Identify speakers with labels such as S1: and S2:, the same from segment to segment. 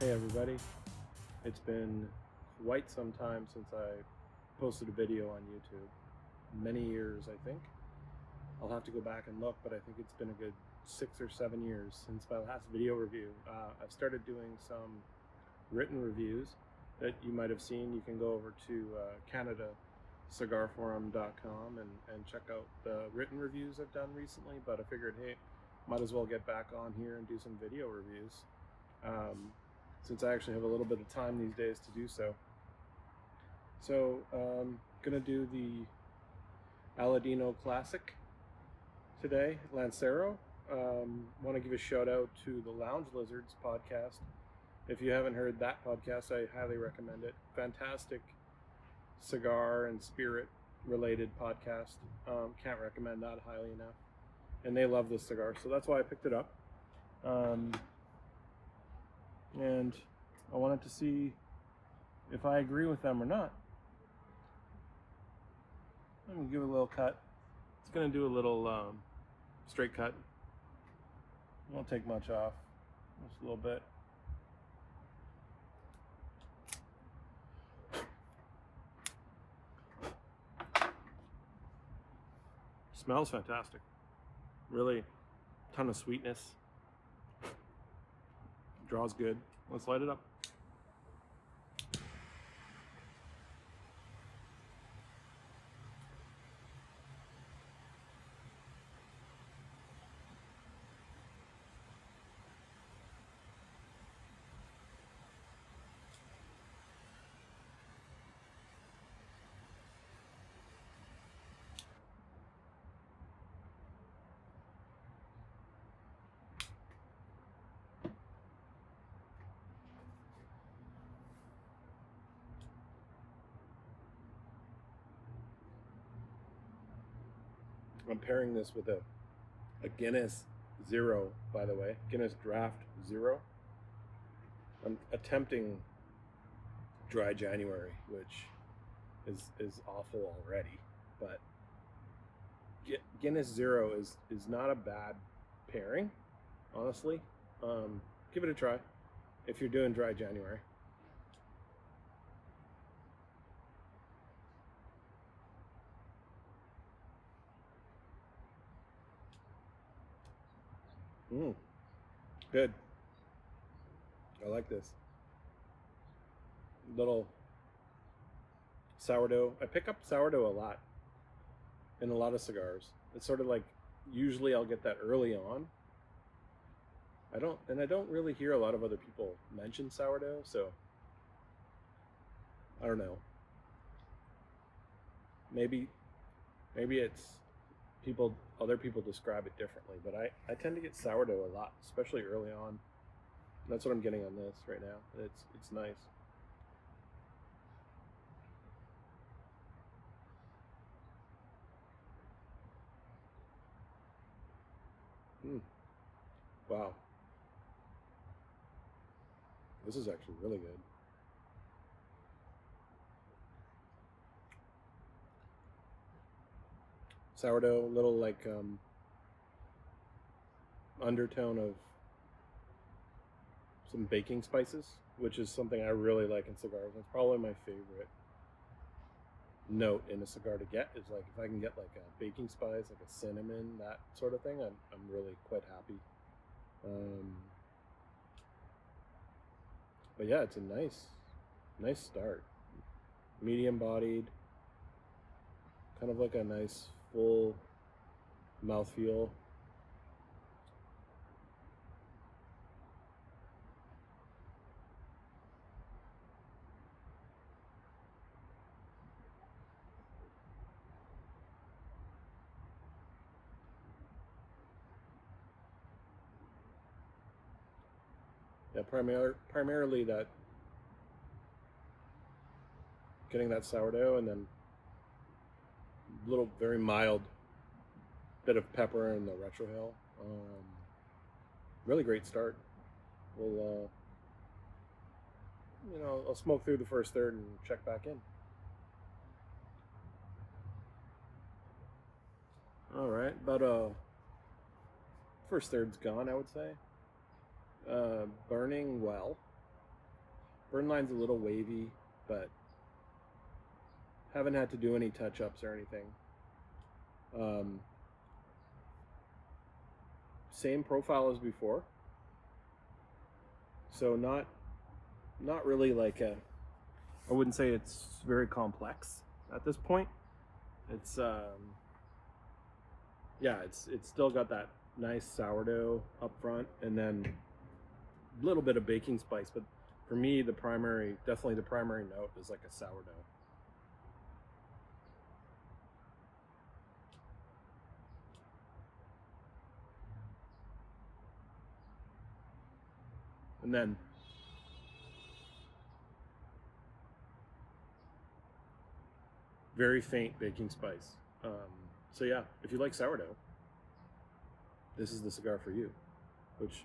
S1: Hey everybody, it's been quite some time since I posted a video on YouTube. Many years, I think. I'll have to go back and look, but I think it's been a good 6 or 7 years since my last video review. I've started doing some written reviews that you might have seen. You can go over to CanadaCigarForum.com and check out the written reviews I've done recently, but I figured, hey, might as well get back on here and do some video reviews. Since I actually have a little bit of time these days to do so. So, gonna do the Aladino Classic today, Lancero. Want to give a shout out to the Lounge Lizards podcast. If you haven't heard that podcast, I highly recommend it. Fantastic cigar and spirit related podcast. Can't recommend that highly enough. And they love this cigar, so that's why I picked it up. And I wanted to see if I agree with them or not. I'm going to give it a little cut. It's going to do a little straight cut. Won't take much off, just a little bit. Smells fantastic. Really, ton of sweetness. Draws good. Let's light it up. I'm pairing this with a Guinness Zero, by the way. Guinness Draft Zero. I'm attempting dry January, which is awful already. But Guinness Zero is not a bad pairing, honestly. Give it a try if you're doing dry January. Good. I like this. Little sourdough. I pick up sourdough a lot in a lot of cigars. It's sort of like, usually I'll get that early on. I don't really hear a lot of other people mention sourdough, so I don't know. Maybe it's other people describe it differently, but I tend to get sourdough a lot, especially early on. That's what I'm getting on this right now. It's nice. Wow. This is actually really good. Sourdough, little like undertone of some baking spices, which is something I really like in cigars. It's probably my favorite note in a cigar to get, is like if I can get like a baking spice, like a cinnamon, that sort of thing. I'm really quite happy. But yeah, it's a nice start. Medium bodied, kind of like a nice full mouthfeel. Yeah, primarily that, getting that sourdough, and then a little very mild bit of pepper in the retrohale. Really great start. We'll I'll smoke through the first third and check back in. All right, about first third's gone, I would say. Burning well. Burn line's a little wavy, but haven't had to do any touch-ups or anything. Same profile as before, so not really like a, I wouldn't say it's very complex at this point. It's yeah, it's still got that nice sourdough up front, and then a little bit of baking spice, but for me definitely the primary note is like a sourdough. And then very faint baking spice. So yeah, if you like sourdough, this is the cigar for you, which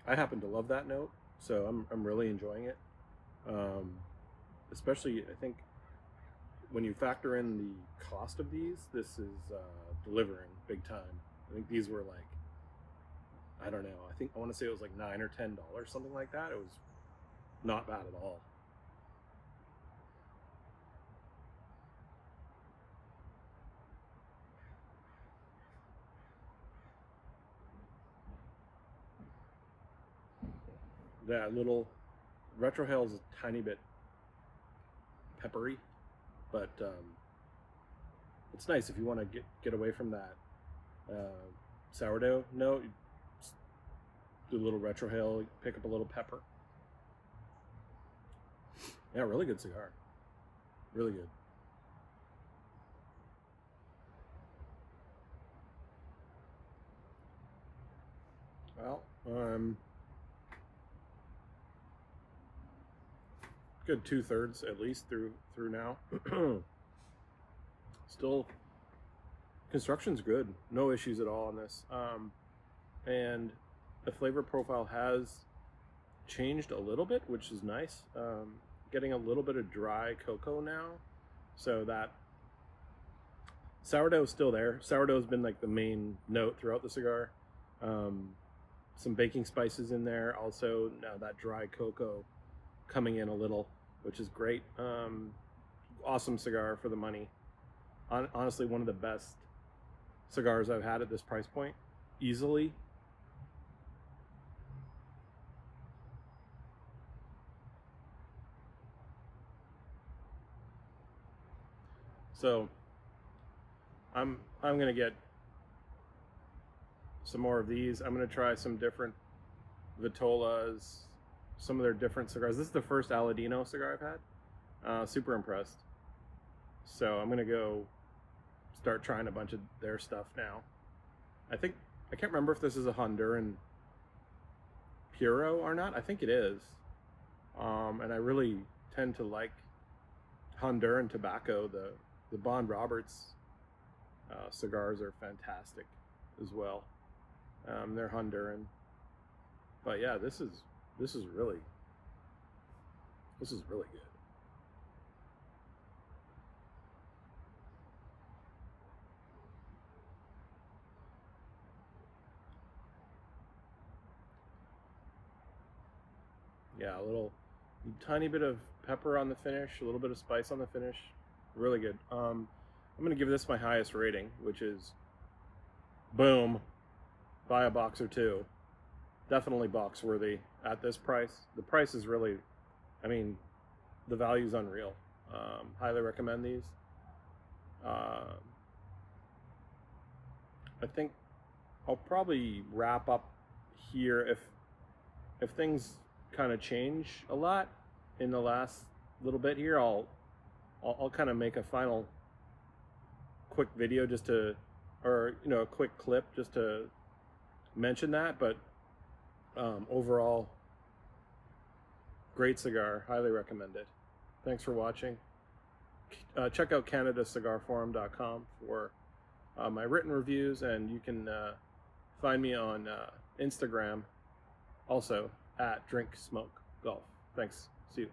S1: I happen to love that note, so I'm really enjoying it. Especially, I think, when you factor in the cost of these, this is delivering big time. I think these were like, I don't know, I want to say it was like $9 or $10, something like that. It was not bad at all. That little retrohale is a tiny bit peppery, but it's nice if you want to get away from that sourdough note. Do a little retrohale, pick up a little pepper. Yeah, really good cigar. Really good. Well, good 2/3 at least through now. Still, construction's good. No issues at all on this. And the flavor profile has changed a little bit, which is nice. Getting a little bit of dry cocoa now, so that sourdough is still there. Sourdough's been like the main note throughout the cigar. Some baking spices in there. Also, now that dry cocoa coming in a little, which is great. Awesome cigar for the money. Honestly, one of the best cigars I've had at this price point, easily. So I'm gonna get some more of these. I'm gonna try some different Vitolas, some of their different cigars. This is the first Aladino cigar I've had. Super impressed. So I'm gonna go start trying a bunch of their stuff now. I can't remember if this is a Honduran Puro or not. I think it is. And I really tend to like Honduran tobacco. The Bond Roberts cigars are fantastic as well. They're Honduran, but yeah, this is really good. Yeah, a little tiny bit of pepper on the finish, a little bit of spice on the finish. Really good. I'm gonna give this my highest rating, which is boom. Buy a box or two. Definitely box worthy at this price. The price is really, I mean, the value's unreal. Highly recommend these. I think I'll probably wrap up here. If things kind of change a lot in the last little bit here, I'll kind of make a final quick video just to, or a quick clip just to mention that. But overall, great cigar. Highly recommend it. Thanks for watching. Check out CanadaCigarForum.com for my written reviews, and you can find me on Instagram also at DrinkSmokeGolf. Thanks. See you.